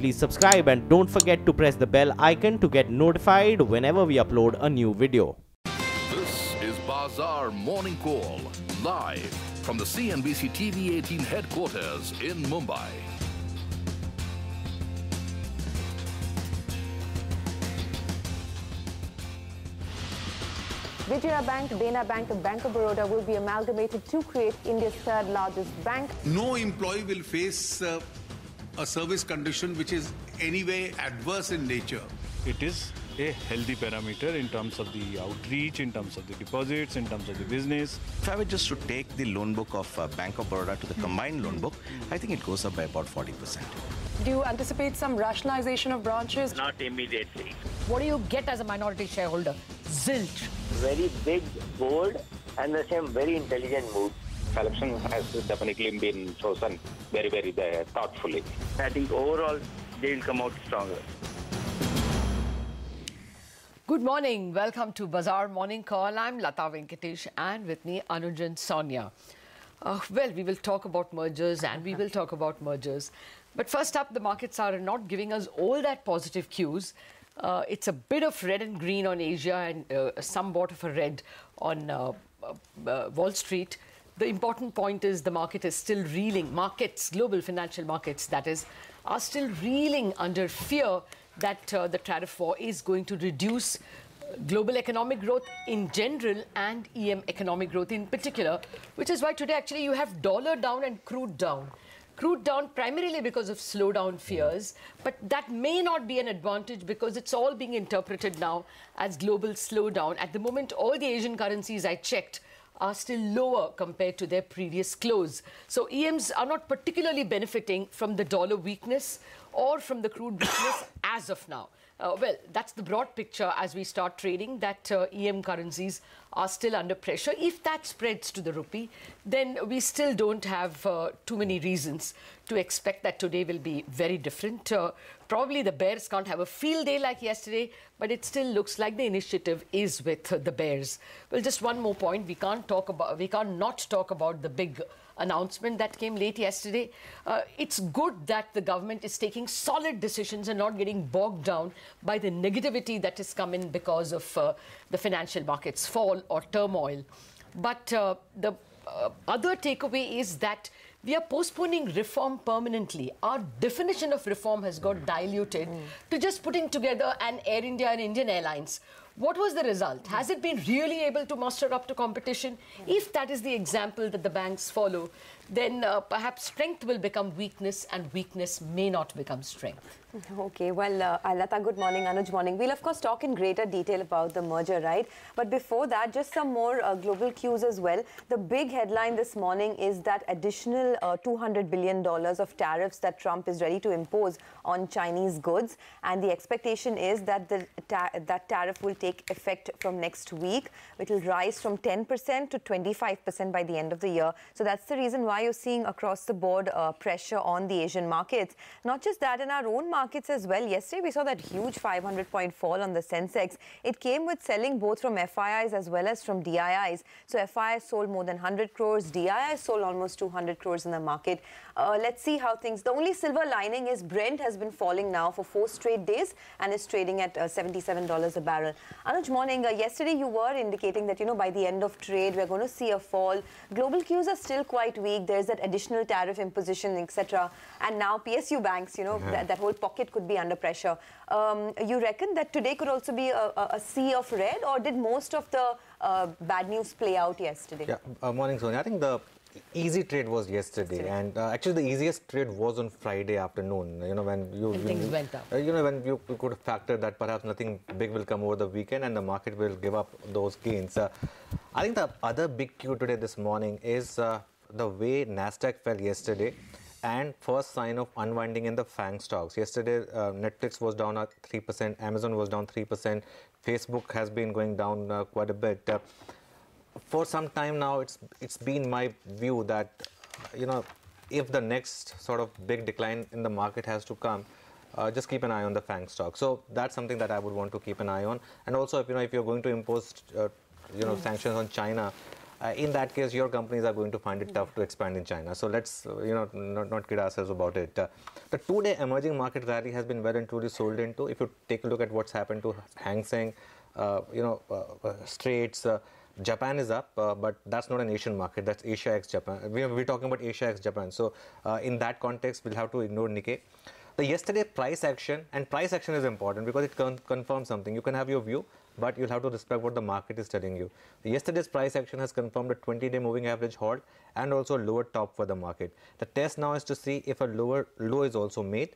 Please subscribe and don't forget to press the bell icon to get notified whenever we upload a new video. This is Bazaar Morning Call, live from the CNBC-TV18 headquarters in Mumbai. Vijaya Bank, Dena Bank and Bank of Baroda will be amalgamated to create India's third largest bank. No employee will face a service condition which is anyway adverse in nature. It is a healthy parameter in terms of the outreach, in terms of the deposits, in terms of the business. If I were just to take the loan book of Bank of Baroda to the combined loan book, I think it goes up by about 40%. Do you anticipate some rationalization of branches? Not immediately. What do you get as a minority shareholder? Zilch. Very big, bold, and the same very intelligent move. Selection has definitely been chosen very thoughtfully. I think overall they will come out stronger. Good morning. Welcome to Bazaar Morning Call. I'm Lata Venkatesh and with me Anuj and Sonia. Well, we will talk about mergers and we will talk about mergers. But first up, the markets are not giving us all that positive cues. It's a bit of red and green on Asia and somewhat of a red on Wall Street. The important point is the market is still reeling. Markets, global financial markets, that is, are still reeling under fear that the tariff war is going to reduce global economic growth in general and EM economic growth in particular, which is why today actually you have dollar down and crude down. Crude down primarily because of slowdown fears, but that may not be an advantage because it's all being interpreted now as global slowdown. At the moment, all the Asian currencies I checked are still lower compared to their previous close. So EMs are not particularly benefiting from the dollar weakness or from the crude weakness as of now. Well, that's the broad picture as we start trading, that EM currencies are still under pressure. If that spreads to the rupee, then we still don't have too many reasons to expect that today will be very different. Probably the bears can't have a field day like yesterday, but it still looks like the initiative is with the bears. Well, just one more point. We can't not talk about the big announcement that came late yesterday. It's good that the government is taking solid decisions and not getting bogged down by the negativity that has come in because of the financial markets fall or turmoil. But the other takeaway is that we are postponing reform permanently. Our definition of reform has got diluted to just putting together an Air India and Indian Airlines. What was the result? Has it been really able to muster up to competition? If that is the example that the banks follow, then perhaps strength will become weakness and weakness may not become strength. Okay, well, Lata, good morning. Anuj, morning. We'll, of course, talk in greater detail about the merger, right? But before that, just some more global cues as well. The big headline this morning is that additional $200 billion of tariffs that Trump is ready to impose on Chinese goods. And the expectation is that that tariff will take effect from next week. It will rise from 10% to 25% by the end of the year. So that's the reason why you're seeing across the board pressure on the Asian markets. Not just that, in our own markets as well. Yesterday, we saw that huge 500-point fall on the Sensex. It came with selling both from FIIs as well as from DIIs. So FIIs sold more than 100 crores. DIIs sold almost 200 crores in the market. Let's see how things... The only silver lining is Brent has been falling now for 4 straight days and is trading at $77 a barrel. Anuj, morning. Yesterday, you were indicating that, you know, by the end of trade, we're going to see a fall. Global cues are still quite weak. There's that additional tariff imposition, etc. And now PSU banks, you know, that whole pocket could be under pressure. You reckon that today could also be a sea of red, or did most of the bad news play out yesterday? Yeah, morning, Sonia. I think the easy trade was yesterday, and actually the easiest trade was on Friday afternoon. You know, when things went up. You know, when you could factor that perhaps nothing big will come over the weekend and the market will give up those gains. I think the other big cue today this morning is the way Nasdaq fell yesterday, and first sign of unwinding in the FANG stocks. Yesterday, Netflix was down 3%, Amazon was down 3%, Facebook has been going down quite a bit. For some time now, it's been my view that, you know, if the next sort of big decline in the market has to come, just keep an eye on the FANG stock. So that's something that I would want to keep an eye on. And also, if you're going to impose, sanctions on China, in that case, your companies are going to find it tough to expand in China. So let's, not kid ourselves about it. The two-day emerging market rally has been well and truly sold into. If you take a look at what's happened to Hang Seng, Straits, Japan is up, but that's not an Asian market. That's Asia ex Japan. We're talking about Asia ex Japan. So in that context, we'll have to ignore Nikkei. The yesterday price action, and price action is important because it confirms something. You can have your view, but you'll have to respect what the market is telling you. Yesterday's price action has confirmed a 20-day moving average halt and also a lower top for the market. The test now is to see if a lower low is also made.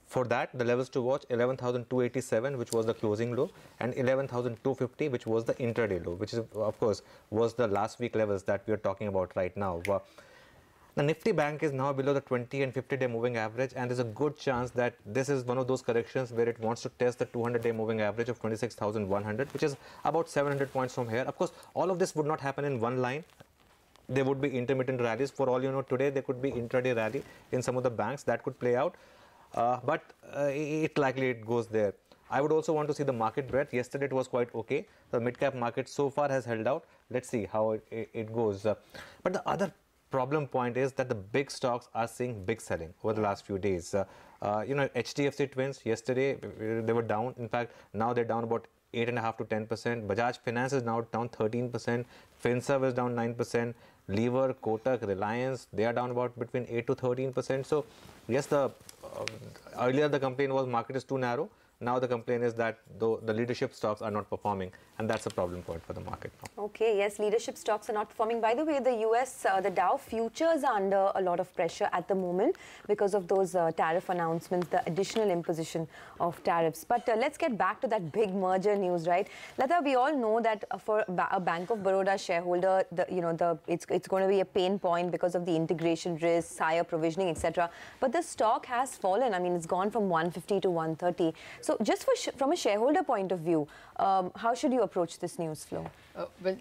For that, the levels to watch 11,287, which was the closing low, and 11,250, which was the intraday low, which is, of course, was the last week levels that we are talking about right now. The Nifty Bank is now below the 20 and 50-day moving average, and there's a good chance that this is one of those corrections where it wants to test the 200-day moving average of 26,100, which is about 700 points from here. Of course, all of this would not happen in one line. There would be intermittent rallies. For all you know, today there could be intraday rally in some of the banks that could play out. But likely it goes there. I would also want to see the market breadth. Yesterday it was quite okay. The mid-cap market so far has held out. Let's see how it goes. But the other problem point is that the big stocks are seeing big selling over the last few days. HDFC Twins, yesterday they were down. In fact, now they're down about 8.5 to 10%. Bajaj Finance is now down 13%. FinServ is down 9%. Lever, Kotak, Reliance, they are down about between 8 to 13%. So, yes, earlier the complaint was market is too narrow. Now the complaint is that the leadership stocks are not performing, and that's a problem point for the market now. Okay, yes, leadership stocks are not performing. By the way, the US, the Dow futures are under a lot of pressure at the moment because of those tariff announcements, the additional imposition of tariffs. But let's get back to that big merger news, right? Lata, we all know that for a Bank of Baroda shareholder, it's going to be a pain point because of the integration risks, higher provisioning, etc. But the stock has fallen. I mean, it's gone from 150 to 130. So just from a shareholder point of view, how should you approach this news flow? Well,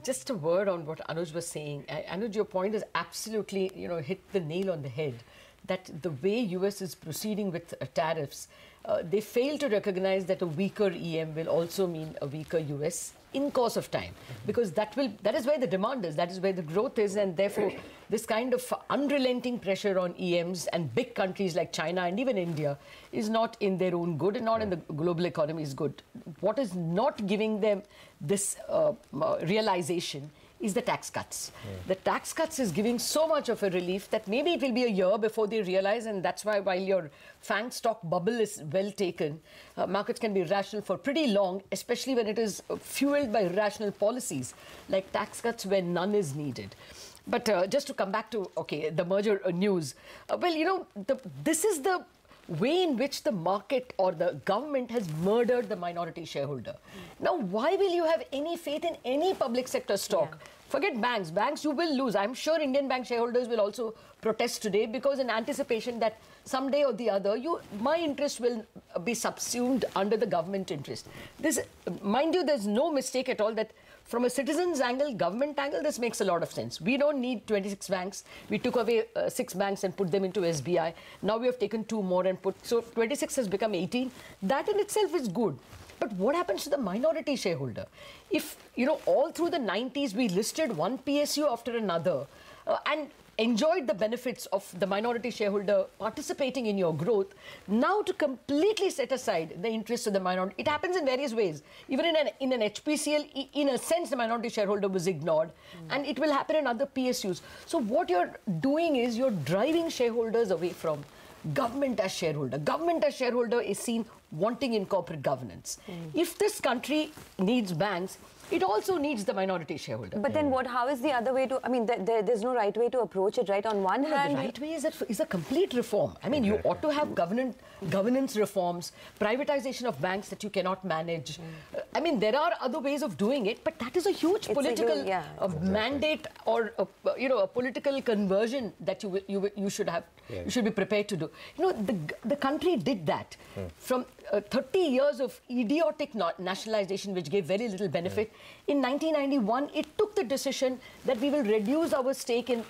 just a word on what Anuj was saying. Anuj, your point is absolutely, hit the nail on the head. That the way US is proceeding with tariffs, they fail to recognize that a weaker EM will also mean a weaker US in course of time, because that is where the demand is, that is where the growth is, and therefore this kind of unrelenting pressure on EMs and big countries like China and even India is not in their own good and not in the global economy is good. What is not giving them this realization is the tax cuts. The tax cuts is giving so much of a relief that maybe it will be a year before they realize, and that's why while your FANG stock bubble is well taken, markets can be irrational for pretty long, especially when it is fueled by irrational policies like tax cuts where none is needed. But just to come back to, the merger news, this is the way in which the market or the government has murdered the minority shareholder. Now, why will you have any faith in any public sector stock? Forget banks. Banks you will lose. I'm sure Indian bank shareholders will also protest today because in anticipation that someday or the other, my interest will be subsumed under the government interest. Mind you, there's no mistake at all that from a citizen's angle, government angle, this makes a lot of sense. We don't need 26 banks. We took away 6 banks and put them into SBI. Now we have taken 2 more and so 26 has become 18. That in itself is good. But what happens to the minority shareholder? If, all through the 90s, we listed one PSU after another and enjoyed the benefits of the minority shareholder participating in your growth, now to completely set aside the interests of the minority, it happens in various ways. Even in an HPCL, in a sense, the minority shareholder was ignored, and it will happen in other PSUs. So what you're doing is you're driving shareholders away from government as shareholder. Government as shareholder is seen wanting in corporate governance. If this country needs banks, it also needs the minority shareholder. But then how is the other way to, there's no right way to approach it, right? On one hand... The right way is a complete reform. You ought to have governance reforms, privatization of banks that you cannot manage. There are other ways of doing it, but that is a huge political mandate or, a political conversion that you should have, you should be prepared to do. The country did that. 30 years of idiotic nationalization which gave very little benefit. In 1991, it took the decision that we will reduce our stake in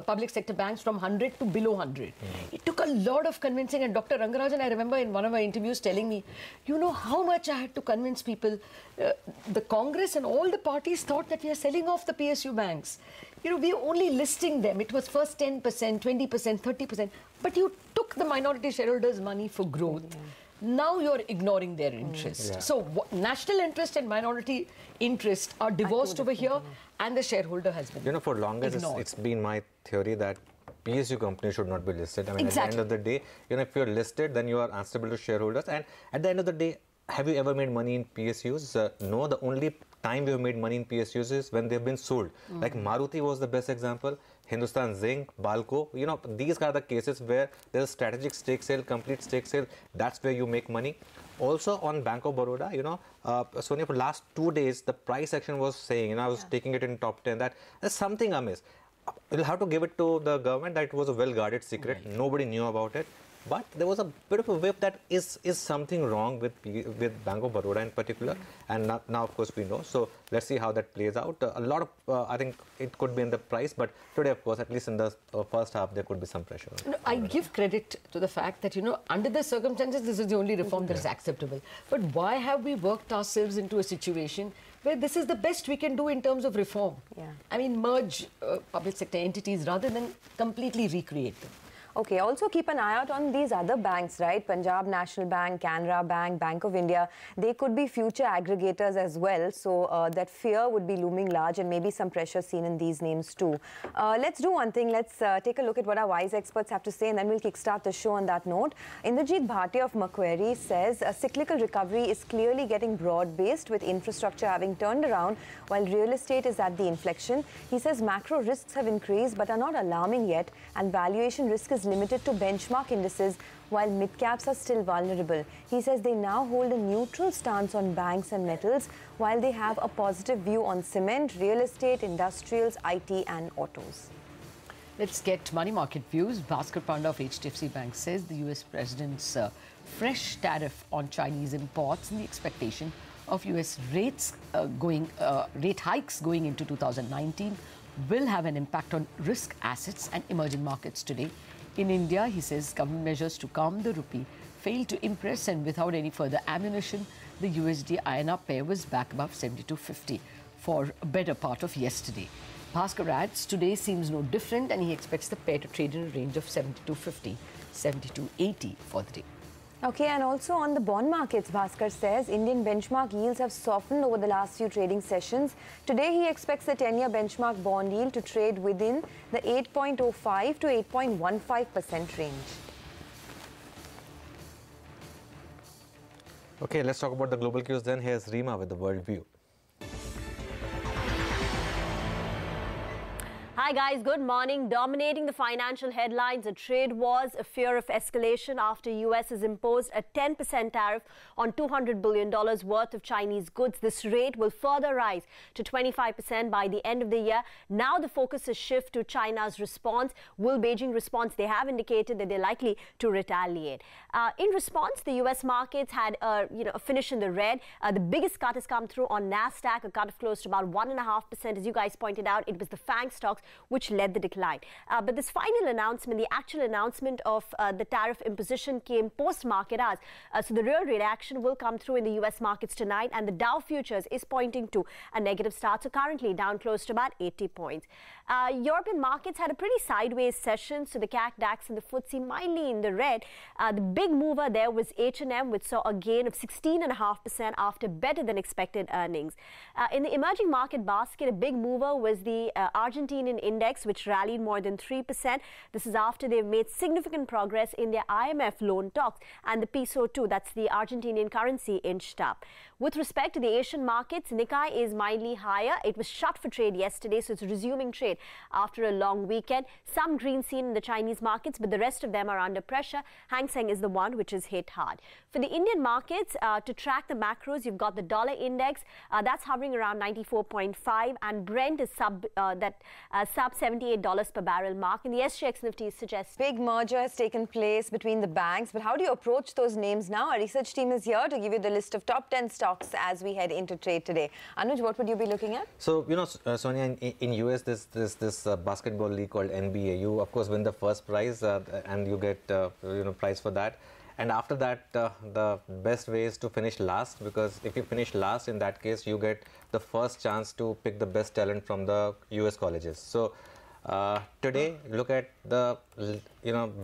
public sector banks from 100 to below 100. It took a lot of convincing, and Dr. Rangarajan, I remember in one of my interviews telling me, you know how much I had to convince people. The Congress and all the parties thought that we are selling off the PSU banks. You know, we were only listing them. It was first 10%, 20%, 30%. But you took the minority shareholders' money for growth. Now you're ignoring their interest. So national interest and minority interest are divorced over here, and the shareholder has been for longest it's been my theory that PSU companies should not be listed. I mean, at the end of the day, if you're listed, then you are answerable to shareholders. And at the end of the day, have you ever made money in PSUs? No, the only time we have made money in PSUs is when they've been sold. Like Maruti was the best example, Hindustan Zinc, Balco. These are the cases where there's a strategic stake sale, complete stake sale. That's where you make money. Also on Bank of Baroda, Sonia, for last 2 days, the price action was saying, I was taking it in top 10, that there's something amiss. We'll have to give it to the government that it was a well-guarded secret. Nobody knew about it. But there was a bit of a whip that is something wrong with Bank of Baroda in particular. And now, of course, we know. So let's see how that plays out. A lot of, I think it could be in the price. But today, of course, at least in the first half, there could be some pressure. I give credit to the fact that, under the circumstances, this is the only reform that is acceptable. But why have we worked ourselves into a situation where this is the best we can do in terms of reform? I mean, merge public sector entities rather than completely recreate them. Okay, also keep an eye out on these other banks, right? Punjab National Bank, Canara Bank, Bank of India. They could be future aggregators as well. So that fear would be looming large, and maybe some pressure seen in these names too. Let's do one thing. Let's take a look at what our wise experts have to say, and then we'll kickstart the show on that note. Indrajit Bhatia of Macquarie says a cyclical recovery is clearly getting broad-based, with infrastructure having turned around while real estate is at the inflection. He says macro risks have increased but are not alarming yet, and valuation risk is limited to benchmark indices, while mid-caps are still vulnerable. He says they now hold a neutral stance on banks and metals, while they have a positive view on cement, real estate, industrials, IT and autos. Let's get money market views. Bhaskar Panda of HDFC Bank says the US President's fresh tariff on Chinese imports and the expectation of US rate hikes going into 2019 will have an impact on risk assets and emerging markets today. In India, he says government measures to calm the rupee failed to impress, and without any further ammunition, the USD-INR pair was back above 72.50 for a better part of yesterday. Bhaskar adds today seems no different, and he expects the pair to trade in a range of 72.50, 72.80 for the day. Okay, and also on the bond markets, Bhaskar says Indian benchmark yields have softened over the last few trading sessions. Today, he expects the 10-year benchmark bond yield to trade within the 8.05 to 8.15% range. Okay, let's talk about the global cues then. Here's Reema with the world view. Hi guys, good morning. Dominating the financial headlines, a trade wars, a fear of escalation after US has imposed a 10% tariff on $200 billion worth of Chinese goods. This rate will further rise to 25% by the end of the year. Now the focus is shift to China's response. Will Beijing respond? They have indicated that they're likely to retaliate. In response, the US markets had a finish in the red. The biggest cut has come through on NASDAQ, a cut of close to about 1.5%. As you guys pointed out, it was the FANG stocks which led the decline. But this final announcement, the actual announcement of the tariff imposition, came post-market hours. So the real reaction will come through in the US markets tonight, and the Dow futures is pointing to a negative start, so currently down close to about 80 points. European markets had a pretty sideways session, so the CAC, DAX and the FTSE mildly in the red. The big mover there was H&M, which saw a gain of 16.5% after better than expected earnings. In the emerging market basket, a big mover was the Argentinian index, which rallied more than 3%. This is after they've made significant progress in their IMF loan talks, and the peso too, that's the Argentinian currency, inched up. With respect to the Asian markets, Nikkei is mildly higher. It was shut for trade yesterday, so it's resuming trade after a long weekend. Some green seen in the Chinese markets, but the rest of them are under pressure. Hang Seng is the one which is hit hard. For the Indian markets, to track the macros, you've got the dollar index. That's hovering around 94.5, and Brent is sub up $78 per barrel mark, and the SGX Nifty suggests big merger has taken place between the banks. But how do you approach those names now? Our research team is here to give you the list of top 10 stocks as we head into trade today. Anuj, what would you be looking at? So, you know, Sonia, in US, this basketball league called NBA. You, of course, win the first prize and you get, prize for that. And after that, the best way is to finish last, because if you finish last, in that case, you get the first chance to pick the best talent from the US colleges. So today, look at the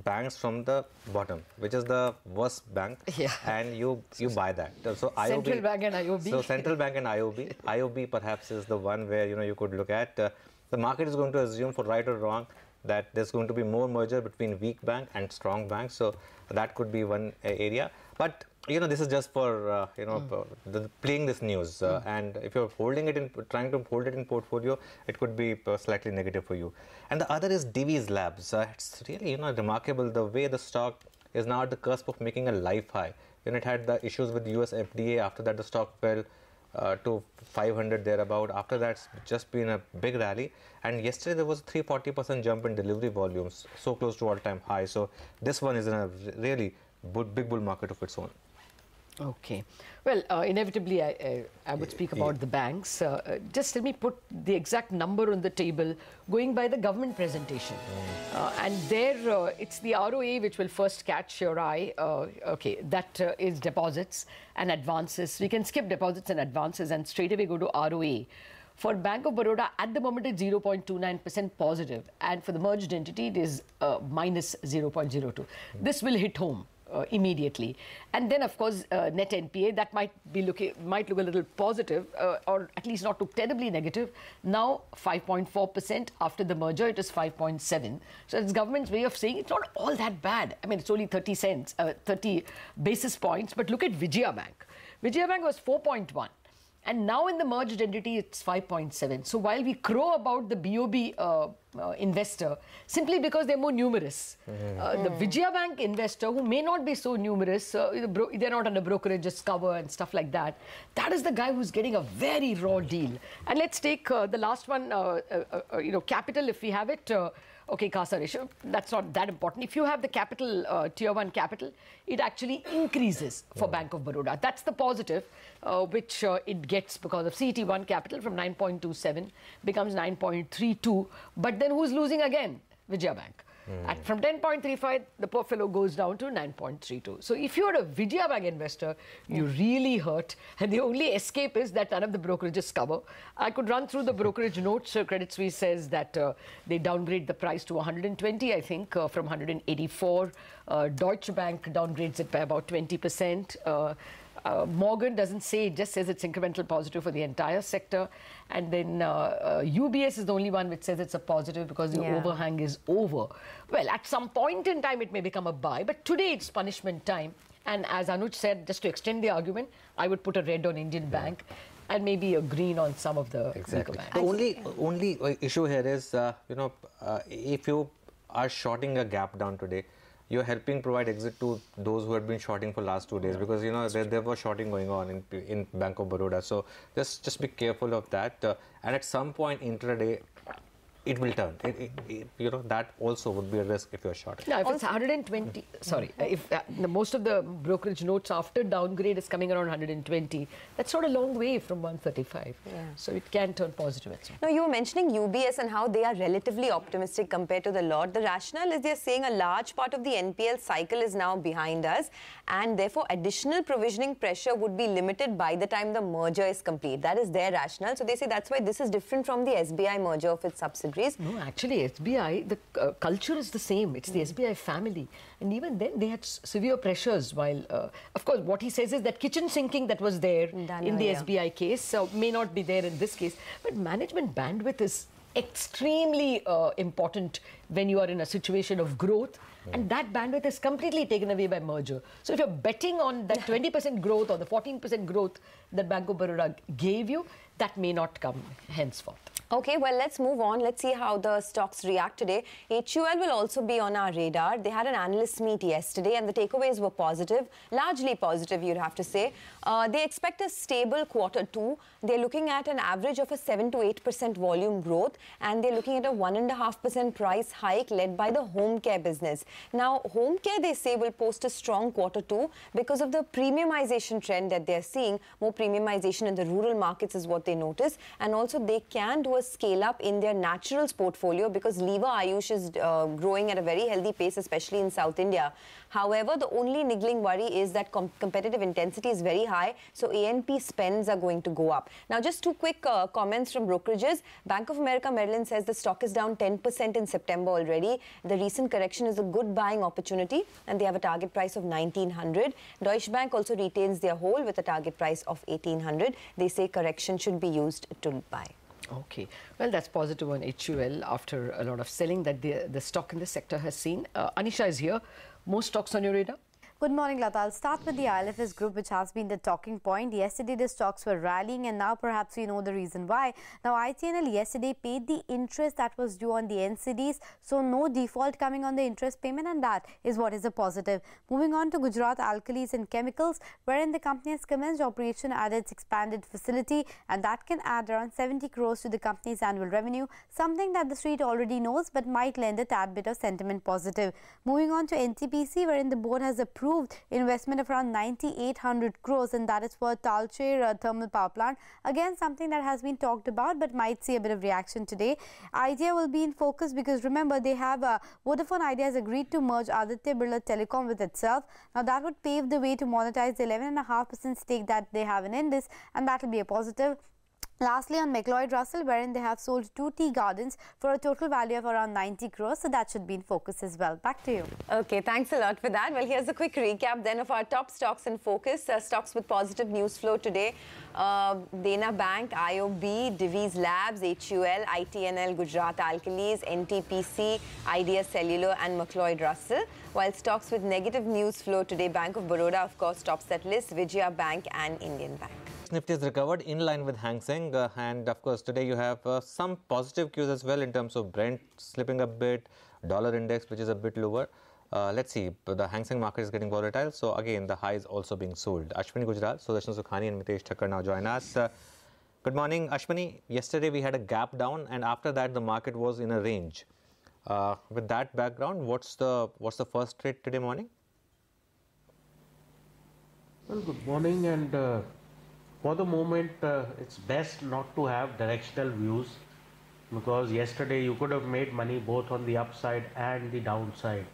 banks from the bottom, which is the worst bank, and you buy that. So IOB, Central Bank and IOB. So Central Bank and IOB. IOB perhaps is the one where you could look at. The market is going to assume, for right or wrong, that there's going to be more merger between weak bank and strong banks. So that could be one area. But this is just for playing this news. And if you're trying to hold it in portfolio, it could be slightly negative for you. And the other is Divi's Labs. It's really remarkable the way the stock is now at the cusp of making a life high. It had the issues with US FDA. After that, the stock fell to 500 thereabout. After that, it's just been a big rally. And yesterday there was a 340% jump in delivery volumes, so close to all-time high. So this one is in a really big bull market of its own. Okay. Well, inevitably, I would speak about the banks. Just let me put the exact number on the table, going by the government presentation. And there, it's the ROA which will first catch your eye. Okay, that is deposits and advances. We can skip deposits and advances and straight away go to ROA. For Bank of Baroda, at the moment, it's 0.29% positive. And for the merged entity, it is minus 0.02. This will hit home immediately. And then, of course, net NPA, that might look a little positive, or at least not too terribly negative. Now, 5.4%. After the merger, it is 5.7. So it's government's way of saying it's not all that bad. I mean, it's only 30 basis points. But look at Vijaya Bank. Vijaya Bank was 4.1. And now in the merged entity, it's 5.7. So while we crow about the BOB investor, simply because they're more numerous, the Vijaya Bank investor, who may not be so numerous, they're not under brokerage's cover and stuff like that, that is the guy who's getting a very raw deal. And let's take the last one, capital, if we have it. Okay, CASA ratio, that's not that important. If you have the capital, tier 1 capital, it actually increases for Bank of Baroda. That's the positive, which it gets because of CET1 capital from 9.27 becomes 9.32. But then who's losing again? Vijaya Bank. From 10.35, the poor fellow goes down to 9.32. So if you're a Vijaya Bank investor, you really hurt. And the only escape is that none of the brokerages cover. I could run through the brokerage notes. Credit Suisse says that they downgrade the price to 120, I think, from 184. Deutsche Bank downgrades it by about 20%. Morgan doesn't say, it just says it's incremental positive for the entire sector. And then UBS is the only one which says it's a positive because the overhang is over. Well, at some point in time, it may become a buy. But today, it's punishment time. And as Anuj said, just to extend the argument, I would put a red on Indian Bank and maybe a green on some of the weaker banks. The only issue here is, if you are shorting a gap down today, you're helping provide exit to those who have been shorting for last 2 days, because there was shorting going on in Bank of Baroda. So just be careful of that. And at some point intraday, it will turn. That also would be a risk if you're short. Now, if it's 120, sorry, if most of the brokerage notes after downgrade is coming around 120, that's not a long way from 135. So it can turn positive at some point. Now, you were mentioning UBS and how they are relatively optimistic compared to the lot. The rationale is they're saying a large part of the NPL cycle is now behind us, and therefore additional provisioning pressure would be limited by the time the merger is complete. That is their rationale. So they say that's why this is different from the SBI merger of its subsidiaries. No, actually, SBI, the culture is the same. It's the SBI family. And even then, they had severe pressures while, of course, what he says is that kitchen sinking that was there in the SBI case may not be there in this case. But management bandwidth is extremely important when you are in a situation of growth. And that bandwidth is completely taken away by merger. So if you're betting on that 20% growth or the 14% growth that Bank of Baroda gave you, that may not come henceforth. Okay, well, let's move on. Let's see how the stocks react today. HUL will also be on our radar. They had an analyst meet yesterday and the takeaways were positive, largely positive, you'd have to say. They expect a stable Q2. They're looking at an average of a 7 to 8% volume growth, and they're looking at a 1.5% price hike led by the home care business. Now, home care, they say, will post a strong Q2 because of the premiumization trend that they're seeing. More premiumization in the rural markets is what they notice, and also they can do a scale up in their naturals portfolio because Lever Ayush is growing at a very healthy pace, especially in South India. However, the only niggling worry is that competitive intensity is very high, so A&P spends are going to go up. Now, just two quick comments from brokerages. Bank of America Merrill Lynch says the stock is down 10% in September already. The recent correction is a good buying opportunity, and they have a target price of 1900. Deutsche Bank also retains their hold with a target price of 1800. They say correction should be used to buy. Okay, well, that's positive on HUL after a lot of selling that the stock in the sector has seen. Anisha is here. More stocks on your radar? Good morning, Lata. I'll start with the ILFS group, which has been the talking point. Yesterday, the stocks were rallying, and now perhaps we know the reason why. Now, ITNL yesterday paid the interest that was due on the NCDs, so no default coming on the interest payment, and that is what is a positive. Moving on to Gujarat Alkalis and Chemicals, wherein the company has commenced operation at its expanded facility, and that can add around 70 crores to the company's annual revenue, something that the street already knows but might lend a tad bit of sentiment positive. Moving on to NTPC, wherein the board has approved investment of around 9,800 crores, and that is for Talcher thermal power plant. Again, something that has been talked about but might see a bit of reaction today. Idea will be in focus because remember, they have Vodafone Idea has agreed to merge Aditya Birla Telecom with itself. Now, that would pave the way to monetize the 11.5% stake that they have in Indus, and that will be a positive. Lastly, on McLeod Russell, wherein they have sold 2 tea gardens for a total value of around 90 crores. So that should be in focus as well. Back to you. Okay, thanks a lot for that. Well, here's a quick recap then of our top stocks in focus. Stocks with positive news flow today. Dena Bank, IOB, Divi's Labs, HUL, ITNL, Gujarat Alkalis, NTPC, Idea Cellular and McLeod Russell. While stocks with negative news flow today, Bank of Baroda, of course, tops that list, Vijaya Bank and Indian Bank. Nifty has recovered in line with Hang Seng, and of course today you have some positive cues as well in terms of Brent slipping a bit, dollar index which is a bit lower. Let's see, the Hang Seng market is getting volatile, so again the high is also being sold. Ashwini Gujral, Sudarshan Sukhani and Mitesh Thakkar now join us. Good morning, Ashwini. Yesterday we had a gap down, and after that the market was in a range. With that background, what's the first trade today morning? Well, good morning, and for the moment, it's best not to have directional views, because yesterday you could have made money both on the upside and the downside.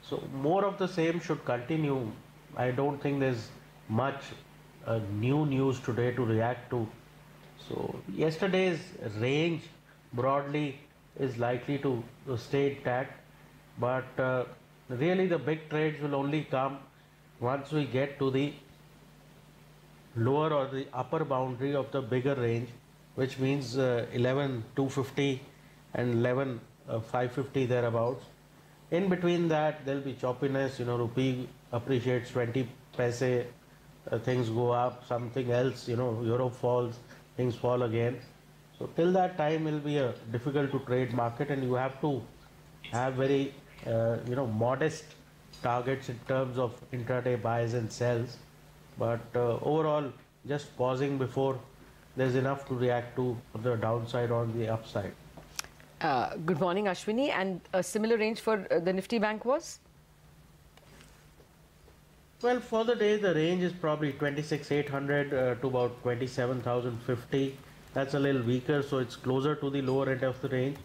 So more of the same should continue. I don't think there's much new news today to react to. So yesterday's range broadly is likely to stay intact, but really the big trades will only come once we get to the lower or the upper boundary of the bigger range, which means 11,250 and 11,550 thereabouts. In between that, there'll be choppiness. Rupee appreciates 20 paise, things go up, something else, Euro falls, things fall again. So till that time, it'll be a difficult to trade market, and you have to have very, modest targets in terms of intraday buys and sells. But overall, just pausing before there's enough to react to the downside or the upside. Good morning, Ashwini. And a similar range for the Nifty Bank was? Well, for the day, the range is probably 26,800 to about 27,050. That's a little weaker, so it's closer to the lower end of the range.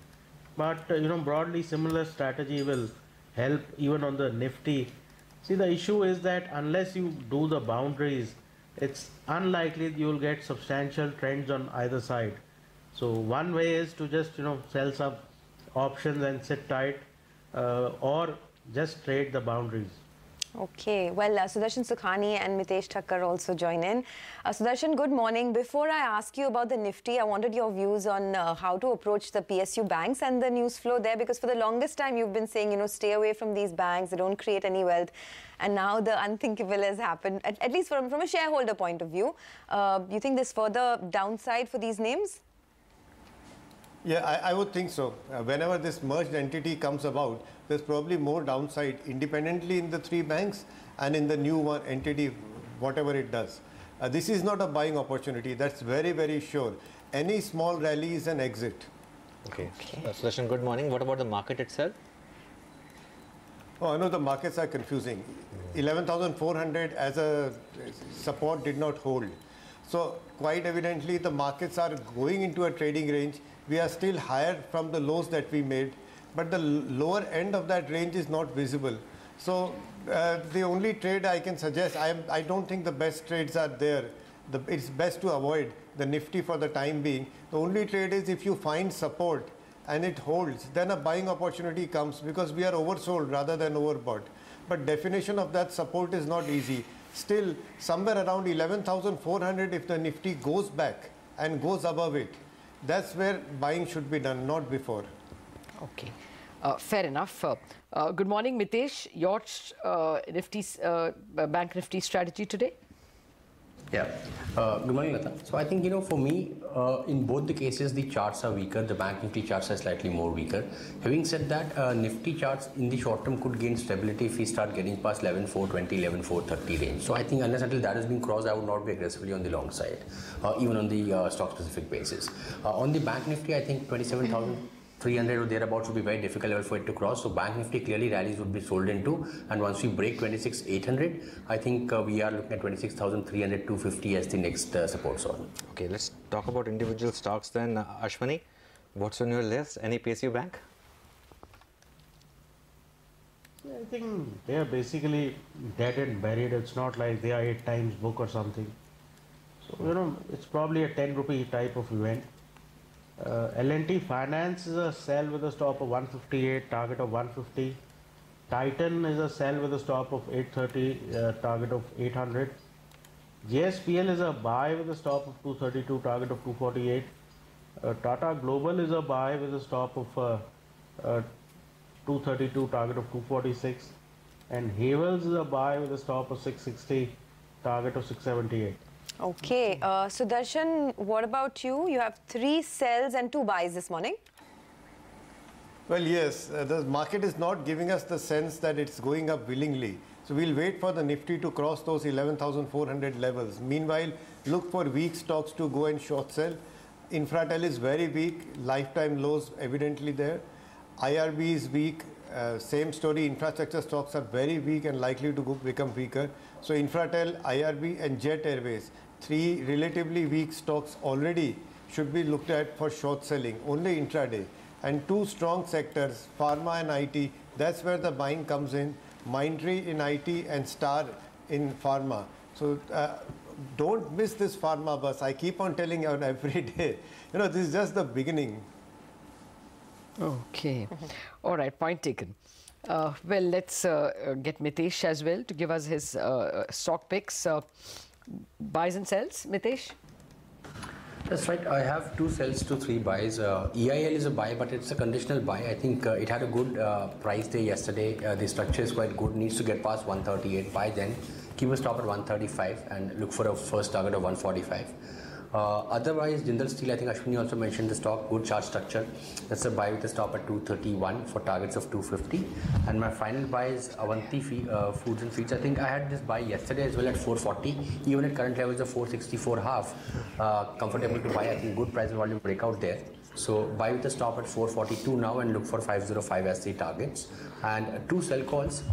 But, broadly similar strategy will help even on the Nifty. See, the issue is that unless you do the boundaries, it's unlikely you'll get substantial trends on either side. So one way is to just, sell some options and sit tight, or just trade the boundaries. Okay, well, Sudarshan Sukhani and Mitesh Thakkar also join in. Sudarshan, good morning. Before I ask you about the Nifty, I wanted your views on how to approach the PSU banks and the news flow there, because for the longest time you've been saying, stay away from these banks, they don't create any wealth. And now the unthinkable has happened, at least from a shareholder point of view. You think there's further downside for these names? Yeah, I would think so. Whenever this merged entity comes about, there's probably more downside independently in the three banks and in the new one entity, whatever it does. This is not a buying opportunity. That's very, very sure. Any small rally is an exit. Okay. Sudarshan, good morning. What about the market itself? Oh, I know the markets are confusing. 11,400 as a support did not hold. So quite evidently, the markets are going into a trading range. We are still higher from the lows that we made, but the lower end of that range is not visible. So the only trade I can suggest, I don't think the best trades are there. It's best to avoid the Nifty for the time being. The only trade is if you find support and it holds, then a buying opportunity comes, because we are oversold rather than overbought. But definition of that support is not easy. Still, somewhere around 11,400, if the Nifty goes back and goes above it, that's where buying should be done, not before. Okay, fair enough. Good morning, Mitesh. Your Bank Nifty strategy today? Yeah. Good morning, Lata. So I think, for me, in both the cases, the charts are weaker. The Bank Nifty charts are slightly more weaker. Having said that, Nifty charts in the short term could gain stability if we start getting past 11,420, 11,430 range. So I think unless until that has been crossed, I would not be aggressively on the long side, even on the stock-specific basis. On the Bank Nifty, I think 27,300 or thereabouts would be very difficult level for it to cross. So Bank Nifty clearly rallies would be sold into, and once we break 26,800, I think we are looking at 26,300, 250 as the next support zone. Okay, let's talk about individual stocks then. Ashwani, what's on your list? Any PSU bank? I think they are basically dead and buried. It's not like they are 8 times book or something. So, it's probably a 10 rupee type of event. L&T Finance is a sell with a stop of 158, target of 150. Titan is a sell with a stop of 830, target of 800. JSPL is a buy with a stop of 232, target of 248. Tata Global is a buy with a stop of 232, target of 246. And Havels is a buy with a stop of 660, target of 678. Okay, Sudarshan, what about you? You have 3 sells and 2 buys this morning. Well, yes, the market is not giving us the sense that it's going up willingly. So we'll wait for the Nifty to cross those 11,400 levels. Meanwhile, look for weak stocks to go and short sell. Infratel is very weak, lifetime lows evidently there. IRB is weak, same story, infrastructure stocks are very weak and likely to become weaker. So Infratel, IRB and Jet Airways, 3 relatively weak stocks already should be looked at for short selling, only intraday. And 2 strong sectors, pharma and IT, that's where the buying comes in. Mindtree in IT and Star in pharma. So don't miss this pharma bus. I keep on telling you every day. This is just the beginning. Okay. All right, point taken. Well, let's get Mitesh as well to give us his stock picks. Buys and sells, Mitesh? That's right. I have 2 sells to 3 buys. EIL is a buy, but it's a conditional buy. I think it had a good price day yesterday. The structure is quite good. Needs to get past 138. Buy then. Keep a stop at 135 and look for a first target of 145. Otherwise, Jindal Steel, I think Ashwini also mentioned the stock, good chart structure. That's a buy with a stop at 231 for targets of 250. And my final buy is Avanti Foods and Feeds. I think I had this buy yesterday as well at 440. Even at current levels of 464.5, comfortable to buy. I think good price and volume breakout there. So buy with a stop at 442 now and look for 505 as the targets. And 2 sell calls.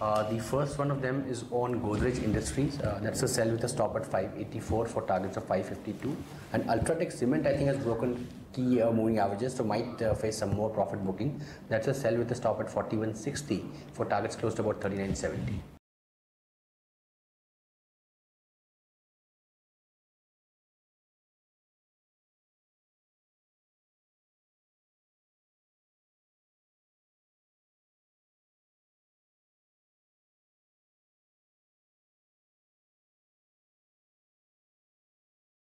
The first one of them is on Godrej Industries. That's a sell with a stop at 584 for targets of 552. And Ultratech Cement, I think, has broken key moving averages, so might face some more profit booking. That's a sell with a stop at 4160 for targets close to about 3970.